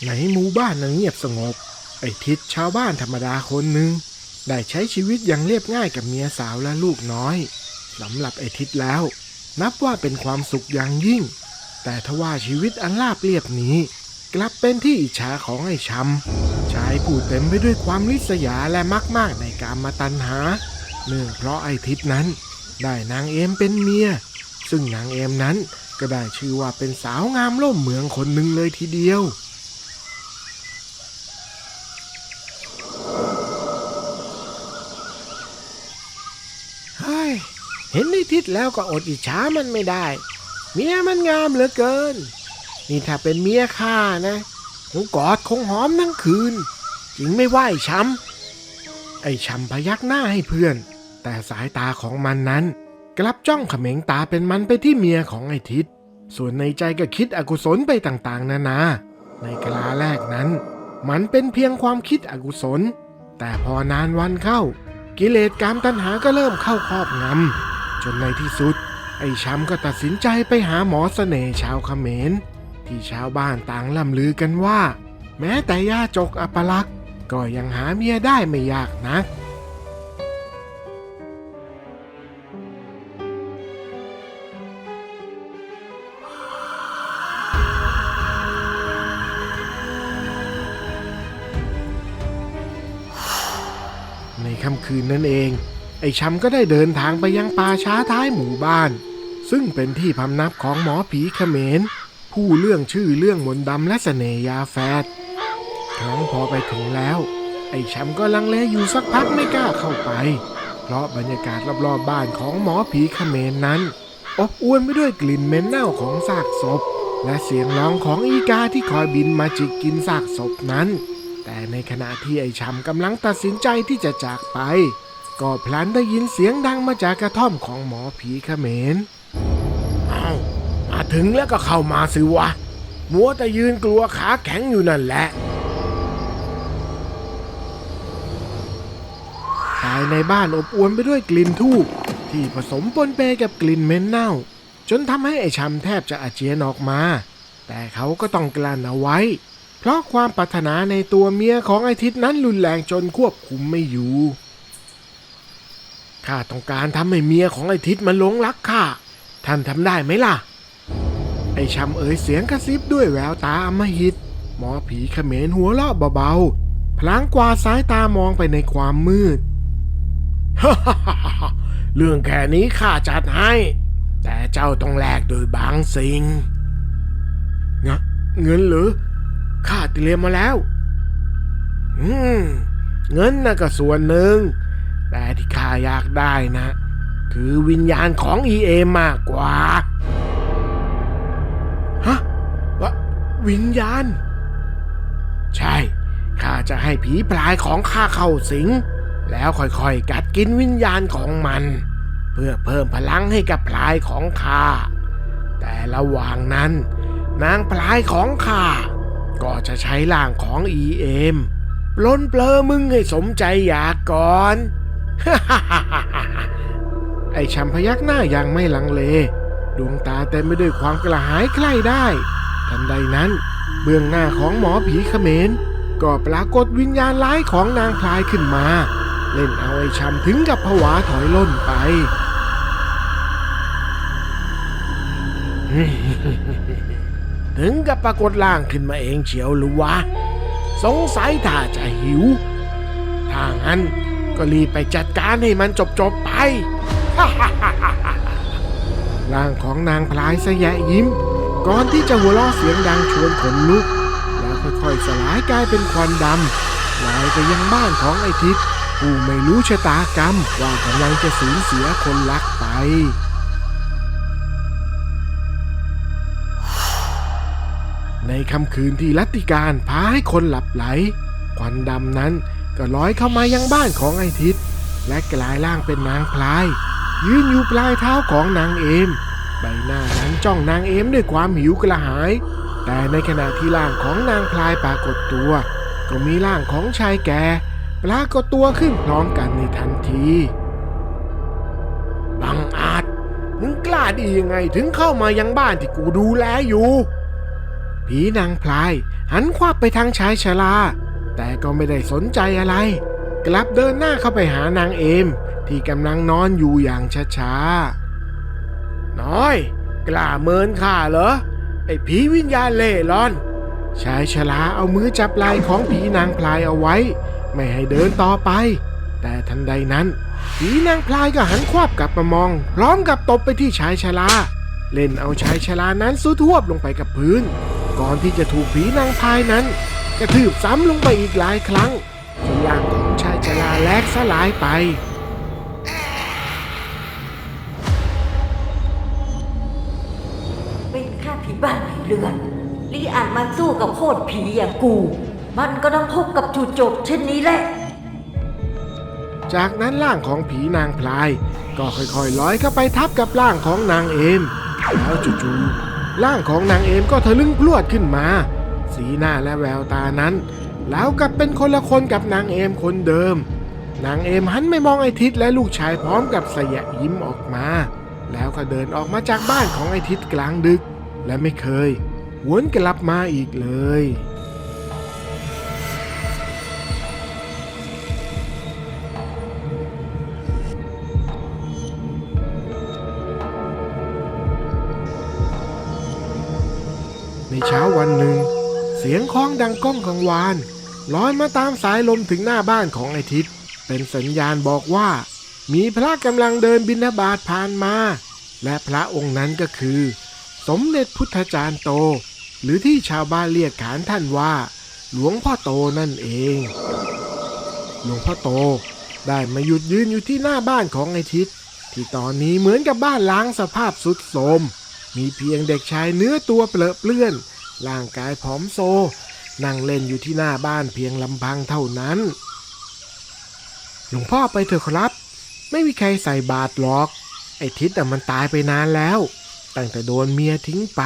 ในหมู่บ้านนั้นเงียบสงบไอ้ทิศชาวบ้านธรรมดาคนหนึ่งได้ใช้ชีวิตอย่างเรียบง่ายกับเมียสาวและลูกน้อยสำหรับไอ้ทิศแล้วนับว่าเป็นความสุขอย่างยิ่งแต่ทว่าชีวิตอันราบเรียบนี้กลับเป็นที่อิจฉาของไอ้ชำชายผู้เต็มไปด้วยความริษยาและมากในกามตัณหาเนื่องเพราะไอ้ทิศนั้นได้นางเอมเป็นเมียซึ่งนางเอมนั้นก็ได้ชื่อว่าเป็นสาวงามโล่มเมืองคนหนึ่งเลยทีเดียวเฮ้ยเห็นไอ้ทิศแล้วก็อดอิจฉามันไม่ได้เมียมันงามเหลือเกินนี่ถ้าเป็นเมียข้านะคงกอดคงหอมทั้งคืนจริงไม่ว่าไอ้ช้ำพยักหน้าให้เพื่อนแต่สายตาของมันนั้นกลับจ้องเขม็งตาเป็นมันไปที่เมียของไอ้ทิศส่วนในใจก็คิดอกุศลไปต่างๆนานาในกลาแรกนั้นมันเป็นเพียงความคิดอกุศลแต่พอนานวันเข้ากิเลสกามตัณหาก็เริ่มเข้าครอบงำจนในที่สุดไอ้ช้ำก็ตัดสินใจไปหาหมอเสน่ห์ชาวเขมรที่ชาวบ้านต่างล่ำลือกันว่าแม้แต่ย่าจกอัปลักษณ์ก็ยังหาเมียได้ไม่ยากนักในค่ำคืนนั่นเองไอ้ช้ำก็ได้เดินทางไปยังป่าช้าท้ายหมู่บ้านซึ่งเป็นที่พำนักของหมอผีเขมรผู้เรื่องชื่อเรื่องมนต์ดำและเสน่ห์ยาแฝดครั้งพอไปถึงแล้วไอ้ช้ำก็ลังเลอยู่สักพักไม่กล้าเข้าไปเพราะบรรยากาศรอบๆบ้านของหมอผีเขมรนั้นอบอวลไปด้วยกลิ่นเหม็นเน่าของซากศพและเสียงร้องของอีกาที่คอยบินมาจิกกินซากศพนั้นแต่ในขณะที่ไอ้ช้ำกำลังตัดสินใจที่จะจากไปก็พลันได้ยินเสียงดังมาจากกระท่อมของหมอผีเขมรมาถึงแล้วก็เข้ามาสิวะมัวแต่ยืนกลัวขาแข็งอยู่นั่นแหละภายในบ้านอบอวลไปด้วยกลิ่นธูปที่ผสมปนเปกับกลิ่นเหม็นเน่าจนทำให้ไอ้ชำแทบจะอาเจียนออกมาแต่เขาก็ต้องกลั้นเอาไว้เพราะความปรารถนาในตัวเมียของไอ้ทิศนั้นรุนแรงจนควบคุมไม่อยู่ข้าต้องการทำให้เมียของไอ้ทิศมันหลงรักข้าท่านทำได้ไหมล่ะไอ้ชำเอ๋ยเสียงกระซิบด้วยแววตาอำมหิตหมอผีเขมรหัวเราะเบาๆพลางกวาดสายตามองไปในความมืด เรื่องแค่นี้ข้าจัดให้แต่เจ้าต้องแลกโดยบางสิ่งเงินหรือข้าเตรียมมาแล้วเงินน่ะก็ส่วนหนึ่งแต่ที่ข้าอยากได้นะคือวิญญาณของEAมากกว่าวิญญาณใช่ข้าจะให้ผีพลายของข้าเข้าสิงแล้วค่อยๆกัดกินวิญญาณของมันเพื่อเพิ่มพลังให้กับพลายของข้าแต่ระหว่างนั้นนางพลายของข้าก็จะใช้ร่างของEMปล้นเปลือมึงให้สมใจอยากก่อน ไอ้ชำพยักหน้าอย่างไม่ลังเลดวงตาเต็มไปด้วยความกระหายใคร่ได้ทันใดนั้นเบื้องหน้าของหมอผีเขมรก็ปรากฏวิญญาณร้ายของนางพลายขึ้นมาเล่นเอาไอ้ชำถึงกับผวาถอยล่นไป ถึงกับปรากฏร่างขึ้นมาเองเฉียวหรือวะสงสัยถ้าจะหิวถ้างั้นก็รีบไปจัดการให้มันจบๆไป ร่างของนางพลายสะแยะยิ้มก่อนที่จะหัวเราะเสียงดังชวนขนลุกแล้วค่อยๆสลายกลายเป็นควันดำลอยไปยังบ้านของไอ้ทิศผู้ไม่รู้ชะตากรรมว่ากำลังจะสูญเสียคนรักไปในค่ำคืนที่รัตติการพาให้คนหลับไหลควันดำนั้นก็ลอยเข้ามายังบ้านของไอ้ทิศและกลายร่างเป็นนางพลายยืนอยู่ปลายเท้าของนางเอมใบหน้านั้นจ้องนางเอมด้วยความหิวกระหายแต่ในขณะที่ร่างของนางพลายปรากฏตัวก็มีร่างของชายแก่ปรากฏตัวขึ้นพร้อมกันในทันทีบังอาจมึงกล้าดียังไงถึงเข้ามายังบ้านที่กูดูแลอยู่ ผีนางพลายหันขวับไปทางชายชราแต่ก็ไม่ได้สนใจอะไรกลับเดินหน้าเข้าไปหานางเอมที่กำลังนอนอยู่อย่างช้าๆน้อยกล้าเมินข้าเหรอไอ้ผีวิญญาณเล่ร่อนชายชราเอามือจับไหล่ของผีนางพลายเอาไว้ไม่ให้เดินต่อไปแต่ทันใดนั้นผีนางพลายก็หันขวับกลับมามองพร้อมกับตบไปที่ชายชราเล่นเอาชายชรานั้นสุดทวบลงไปกับพื้นก่อนที่จะถูกผีนางพลายนั้นกระทืบซ้ำลงไปอีกหลายครั้งจนร่างของชายชราแหลกสลายไปเป็นแค่ผีบ้านผีเรือนลีอาจมาสู้กับโคตรผีอย่างกูมันก็ต้องพบกับจุดจบเช่นนี้แหละจากนั้นร่างของผีนางพลายก็ค่อยๆลอยเข้าไปทับกับร่างของนางเอมแล้วจู่ๆร่างของนางเอมก็ทะลึ่งพรวดขึ้นมาสีหน้าและแววตานั้นแล้วกลับเป็นคนละคนกับนางเอมคนเดิมนางเอมหันไม่มองไอทิศและลูกชายพร้อมกับสยะยิ้มออกมาแล้วก็เดินออกมาจากบ้านของไอทิศกลางดึกและไม่เคยวนกลับมาอีกเลยในเช้าวันหนึ่งเสียงคล้องดังก้องกังวานลอยมาตามสายลมถึงหน้าบ้านของไอทิศเป็นสัญญาณบอกว่ามีพระกำลังเดินบิณฑบาตผ่านมาและพระองค์นั้นก็คือสมเด็จพุทธจารย์โตหรือที่ชาวบ้านเรียกขานท่านว่าหลวงพ่อโตนั่นเองหลวงพ่อโตได้มาหยุดยืนอยู่ที่หน้าบ้านของไอทิศที่ตอนนี้เหมือนกับบ้านล้างสภาพทรุดโทรมมีเพียงเด็กชายเนื้อตัวเปรอะเปลื้อนร่างกายผอมโซนั่งเล่นอยู่ที่หน้าบ้านเพียงลำพังเท่านั้นหลวงพ่อไปเถอะครับไม่มีใครใส่บาตรหรอกไอ้ทิศมันตายไปนานแล้วตั้งแต่โดนเมียทิ้งไป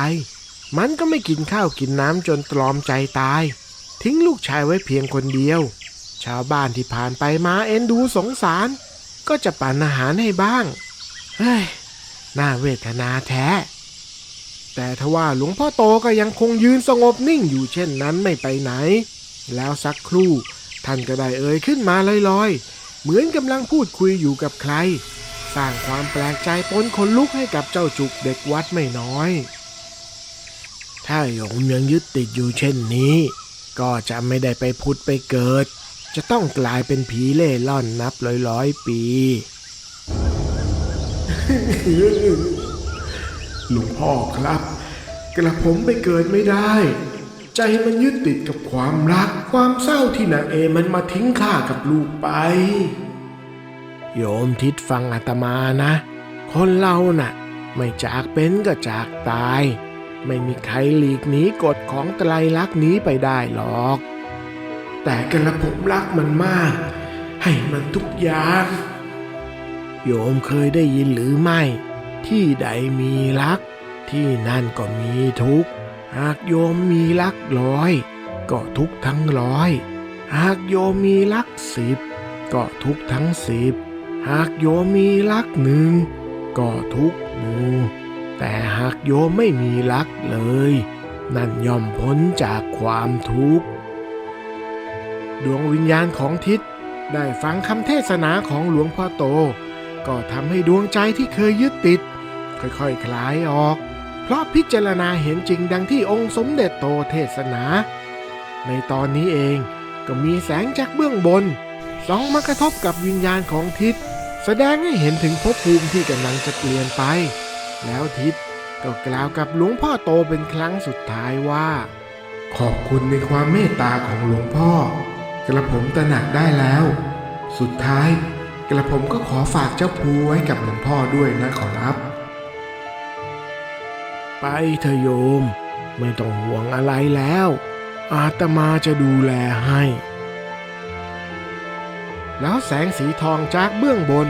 มันก็ไม่กินข้าวกินน้ำจนตรอมใจตายทิ้งลูกชายไว้เพียงคนเดียวชาวบ้านที่ผ่านไปมาเอ็นดูสงสารก็จะปั่นอาหารให้บ้างเฮ้ยน่าเวทนาแท้แต่ทว่าหลวงพ่อโตก็ยังคงยืนสงบนิ่งอยู่เช่นนั้นไม่ไปไหนแล้วสักครู่ท่านก็ได้เอ่ยขึ้นมาลอยๆเหมือนกำลังพูดคุยอยู่กับใครสร้างความแปลกใจปนขนลุกให้กับเจ้าจุกเด็กวัดไม่น้อยถ้าโยมยังยึดติดอยู่เช่นนี้ก็จะไม่ได้ไปผุดไปเกิดจะต้องกลายเป็นผีเล่ร่อนนับร้อยปี หลวงพ่อครับกระผมไปเกิดไม่ได้ใจมันยึดติดกับความรักความเศร้าที่นางเอมันมาทิ้งข้ากับลูกไปโยมทิศฟังอาตมานะคนเราน่ะไม่จากเป็นก็จากตายไม่มีใครหลีกหนีกฎของไตรลักษณ์นี้ไปได้หรอกแต่กระผมรักมันมากให้มันทุกอย่างโยมเคยได้ยินหรือไม่ที่ใดมีรักที่นั่นก็มีทุกข์หากโยมมีรักร้อยก็ทุกข์ทั้งร้อยหากโยมมีรัก10ก็ทุกข์ทั้ง10หากโยมมีรัก1ก็ทุกข์1แต่หากโยมไม่มีรักเลยนั่นย่อมพ้นจากความทุกข์ดวงวิญญาณของทิศได้ฟังคำเทศนาของหลวงพ่อโตก็ทำให้ดวงใจที่เคยยึดติดค่อยๆคลายออกเพราะพิจารณาเห็นจริงดังที่องค์สมเด็จโตเทศนาในตอนนี้เองก็มีแสงจากเบื้องบนส่องมากระทบกับวิญญาณของทิศแสดงให้เห็นถึงภพภูมิที่กำลังจะเปลี่ยนไปแล้วทิศก็กล่าวกับหลวงพ่อโตเป็นครั้งสุดท้ายว่าขอบคุณในความเมตตาของหลวงพ่อกระผมตระหนักได้แล้วสุดท้ายกระผมก็ขอฝากเจ้าภูไว้กับหลวงพ่อด้วยนะขอรับไปเถอะโยมไม่ต้องห่วงอะไรแล้วอาตมาจะดูแลให้แล้วแสงสีทองจากเบื้องบน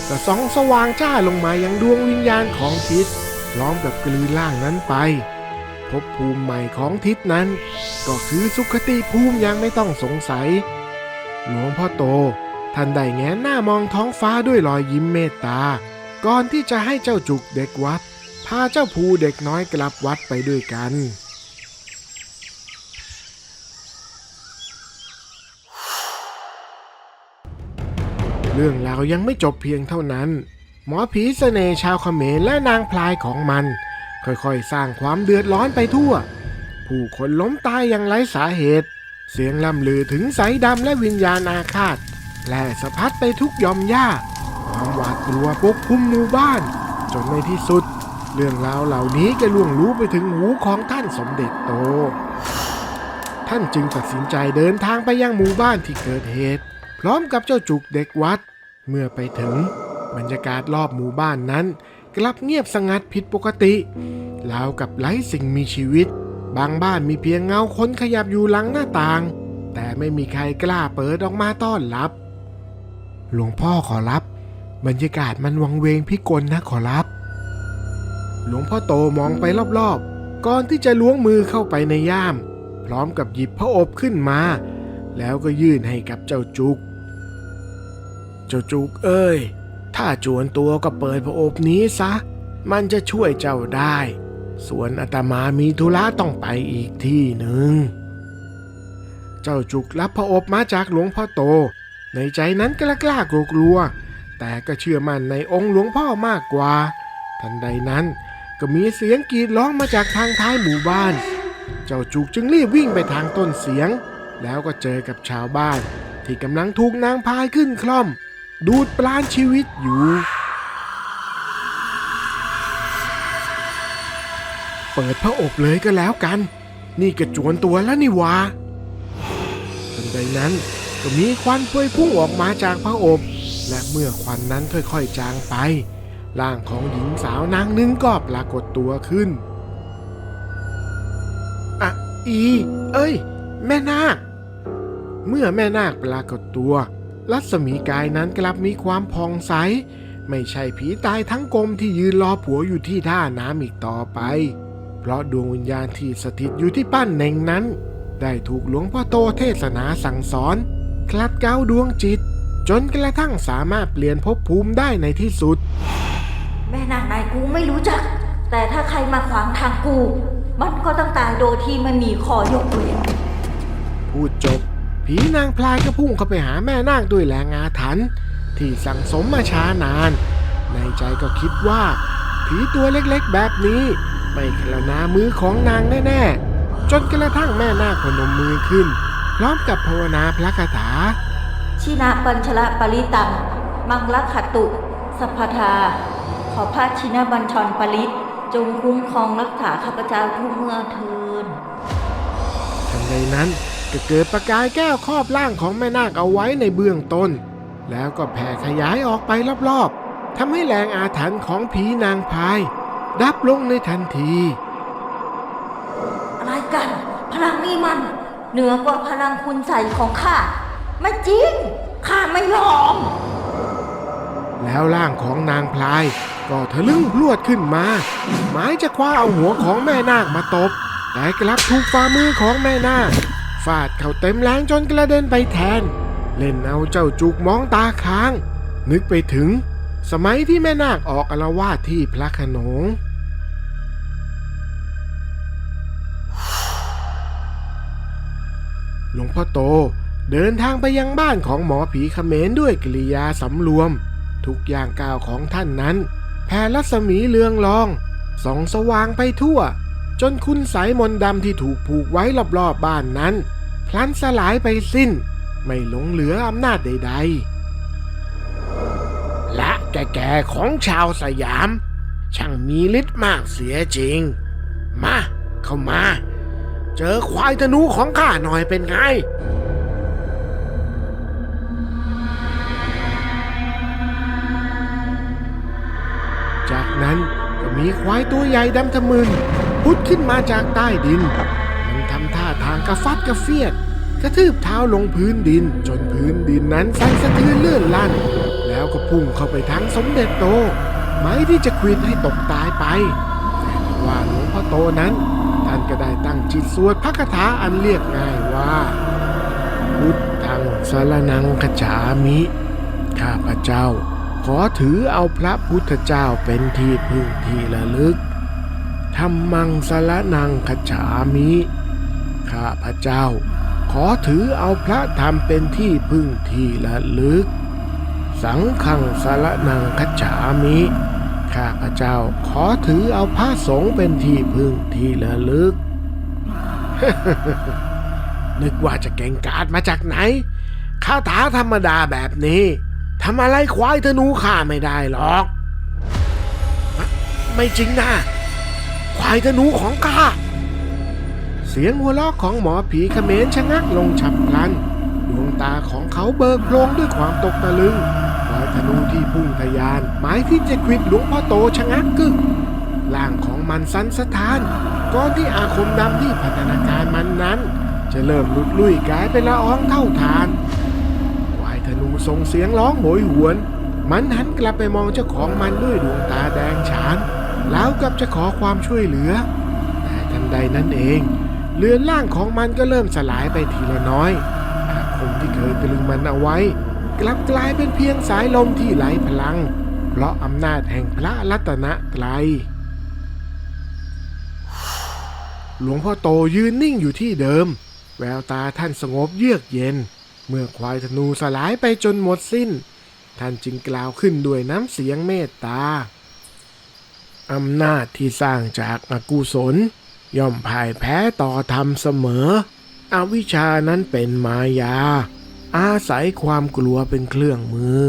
ก็ส่องสว่างจ้าลงมายังดวงวิญญาณของทิศพร้อมกับกลืนร่างนั้นไปภพภูมิใหม่ของทิศนั้นก็คือสุคติภูมิยังไม่ต้องสงสัยหลวงพ่อโตท่านได้แงนหน้ามองท้องฟ้าด้วยรอยยิ้มเมตตาก่อนที่จะให้เจ้าจุกเด็กวัดพาเจ้าภูเด็กน้อยกลับวัดไปด้วยกัน รื่องราวยังไม่จบเพียงเท่านั้นหมอผีเสน่ห์ชาวเขมรและนางพลายของมันค่อยๆสร้างความเดือดร้อนไปทั่วผู้คนล้มตายอย่างไร้สาเหตุเสียงล่ำลือถึงสายดำและวิญญาณอาฆาตแล่สะพัดไปทุกหย่อมหญ้าความหวาดกลัวปกคลุมหมู่บ้านจนในที่สุดเรื่องราวเหล่านี้ก็ล่วงรู้ไปถึงหูของท่านสมเด็จโตท่านจึงตัดสินใจเดินทางไปยังหมู่บ้านที่เกิดเหตุพร้อมกับเจ้าจุกเด็กวัดเมื่อไปถึงบรรยากาศรอบหมู่บ้านนั้นกลับเงียบสงัดผิดปกติราวกับไร้สิ่งมีชีวิตบางบ้านมีเพียงเงาคนขยับอยู่หลังหน้าต่างแต่ไม่มีใครกล้าเปิดออกมาต้อนรับหลวงพ่อขอรับบรรยากาศมันวังเวงพิกลนะขอรับหลวงพ่อโตมองไปรอบๆก่อนที่จะล้วงมือเข้าไปในย่ามพร้อมกับหยิบพระอบขึ้นมาแล้วก็ยื่นให้กับเจ้าจุกเอ้ยถ้าจวนตัวก็เปิดพระอบนี้ซะมันจะช่วยเจ้าได้ส่วนอาตมามีธุระต้องไปอีกที่หนึ่งเจ้าจุกรับพระอบมาจากหลวงพ่อโตในใจนั้นกล้ากลัวแต่ก็เชื่อมั่นในองค์หลวงพ่อมากกว่าทันใดนั้นก็มีเสียงกรีดร้องมาจากทางท้ายหมู่บ้านเจ้าจุกจึงรีบวิ่งไปทางต้นเสียงแล้วก็เจอกับชาวบ้านที่กำลังถูกนางพายขึ้นคล่อมดูดปราณชีวิตอยู่เปิดพระอบเลยก็แล้วกันนี่กระจวนตัวแล้วนี่วะทันใดนั้นก็มีควันพวยพุ่งออกมาจากพระอบและเมื่อควันนั้นค่อยๆจางไปร่างของหญิงสาวนางหนึ่งก็ปรากฏตัวขึ้นเอ้ยแม่นาคเมื่อแม่นาคปรากฏตัวรัศมีกายนั้นกลับมีความผ่องใสไม่ใช่ผีตายทั้งกลมที่ยืนรอผัวอยู่ที่ท่าน้ำอีกต่อไปเพราะดวงวิญญาณที่สถิตอยู่ที่ปั้นเน่งนั้นได้ถูกหลวงพ่อโตเทศนาสั่งสอนคลัดเกลาดวงจิตจนกระทั่งสามารถเปลี่ยนภพภูมิได้ในที่สุดแม่นางนายกูไม่รู้จักแต่ถ้าใครมาขวางทางกูมันก็ต้องตายโดยที่ไม่มีข้อยกเว้นพูดจบผีนางพลายก็พุ่งเข้าไปหาแม่นาคด้วยแรงอาถรรพ์ที่สั่งสมมาช้านานในใจก็คิดว่าผีตัวเล็กๆแบบนี้ไม่ขลานามือของนางแน่ๆจนกระทั่งแม่นาคพนมมือขึ้นพร้อมกับภาวนาพระคาถาชินาปัญชละปริตังมังลักขตุสัพพทาขอพระชินาบัญชรปริตจงคุ้มครองรักษาข้าพเจ้าทุกเมื่อเทินทันใดนั้นก็เกิดประกายแก้วครอบร่างของแม่นาคเอาไว้ในเบื้องต้นแล้วก็แผ่ขยายออกไปรอบๆทำให้แรงอาถรรพ์ของผีนางพายดับลงในทันทีอะไรกันพลังนี้มันเหนือกว่าพลังคุณใส่ของข้าไม่จริงข้าไม่ยอมแล้วร่างของนางพลายก็ทะลึ่งพรวดขึ้นมาหมายจะคว้าเอาหัวของแม่นาคมาตบแต่กลับถูกฝ่ามือของแม่นาคฟาดเข้าเต็มแรงจนกระเด็นไปแทนเล่นเอาเจ้าจุกมองตาค้างนึกไปถึงสมัยที่แม่นาคออกอาละวาดที่พระโขนงหลวงพ่อโตเดินทางไปยังบ้านของหมอผีเขมรด้วยกิริยาสำรวมทุกอย่างก้าวของท่านนั้นแผ่รัศมีเรืองรองส่องสว่างไปทั่วจนคุณไสมนต์ดำที่ถูกผูกไว้รอบๆบ้านนั้นพลันสลายไปสิ้นไม่หลงเหลืออำนาจใดๆและแก่ๆของชาวสยามช่างมีฤทธิ์มากเสียจริงมาเข้ามาเจอควายธนูของข้าหน่อยเป็นไงจากนั้นก็มีควายตัวใหญ่ดำทะมึนพุดขึ้นมาจากใต้ดินมันทำท่าทางกระฟัดกระเฟียดกระทืบเท้าลงพื้นดินจนพื้นดินนั้นสั่นสะเทือนเลื่อนลั่นแล้วก็พุ่งเข้าไปทางสมเด็จโตหมายที่จะควิดให้ตกตายไปแต่ว่าหลวงพ่อโตนั้นท่านก็ได้ตั้งจิตสวดพระคาถาอันเรียกง่ายว่าพุทธังสรณังคัจฉามิข้าพเจ้าขอถือเอาพระพุทธเจ้าเป็นที่พึ่งที่ระลึกธัมมังสรณังคัจฉามิข้าพเจ้าขอถือเอาพระธรรมเป็นที่พึ่งที่ระลึก สังฆังสรณังคัจฉามิข้าพเจ้าขอถือเอาพระสงฆ์เป็นที่พึ่งที่ระลึก นึกว่าจะเก่งกาจมาจากไหนคาถาธรรมดาแบบนี้ทำอะไรควายธนูข้าไม่ได้หรอกไม่จริงนะควายธนูของข้าเสียงหัวเราะของหมอผีเขมรชะงักลงฉับพลันดวงตาของเขาเบิกโพลงด้วยความตกตะลึงควายธนูที่พุ่งทะยานหมายที่จะควิดหลวงพ่อโตชะงักกึกร่างของมันสั่นสะท้านก่อนที่อาคมดำที่พัฒนาการมันนั้นจะเริ่มหลุดลุ่ยกลายเป็นละอองเท่าฐานควายธนูส่งเสียงร้องโหยหวนมันหันกลับไปมองเจ้าของมันด้วยดวงตาแดงฉานแล้วกับจะขอความช่วยเหลือแต่ทันใดนั้นเองเรือนร่างของมันก็เริ่มสลายไปทีละน้อยอาคมที่เคยตรึงมันเอาไว้กลับกลายเป็นเพียงสายลมที่ไหลพลังเพราะอำนาจแห่งพระรัตนตรัยหลวงพ่อโตยืนนิ่งอยู่ที่เดิมแววตาท่านสงบเยือกเย็นเมื่อควายธนูสลายไปจนหมดสิ้นท่านจึงกล่าวขึ้นด้วยน้ำเสียงเมตตาอำนาจที่สร้างจากอกุศลย่อมพ่ายแพ้ต่อธรรมเสมออวิชชานั้นเป็นมายาอาศัยความกลัวเป็นเครื่องมือ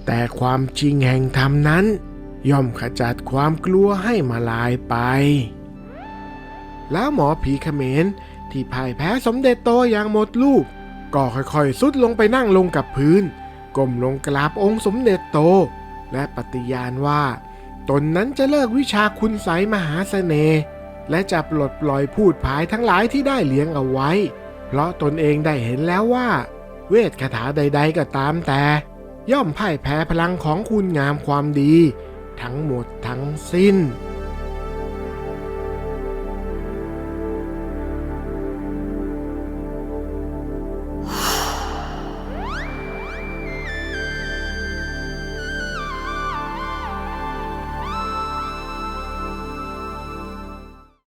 แต่ความจริงแห่งธรรมนั้นย่อมขจัดความกลัวให้มาลายไปแล้วหมอผีเขมรที่พ่ายแพ้สมเด็จโตอย่างหมดลูกก็ค่อยๆซุดลงไปนั่งลงกับพื้นก้มลงกราบองค์สมเด็จโตและปฏิญาณว่าตนนั้นจะเลิกวิชาคุณไสยมหาเสน่ห์และจะปลดปล่อยพูดผายทั้งหลายที่ได้เลี้ยงเอาไว้เพราะตนเองได้เห็นแล้วว่าเวทคาถาใดๆก็ตามแต่ย่อมพ่ายแพ้พลังของคุณงามความดีทั้งหมดทั้งสิ้น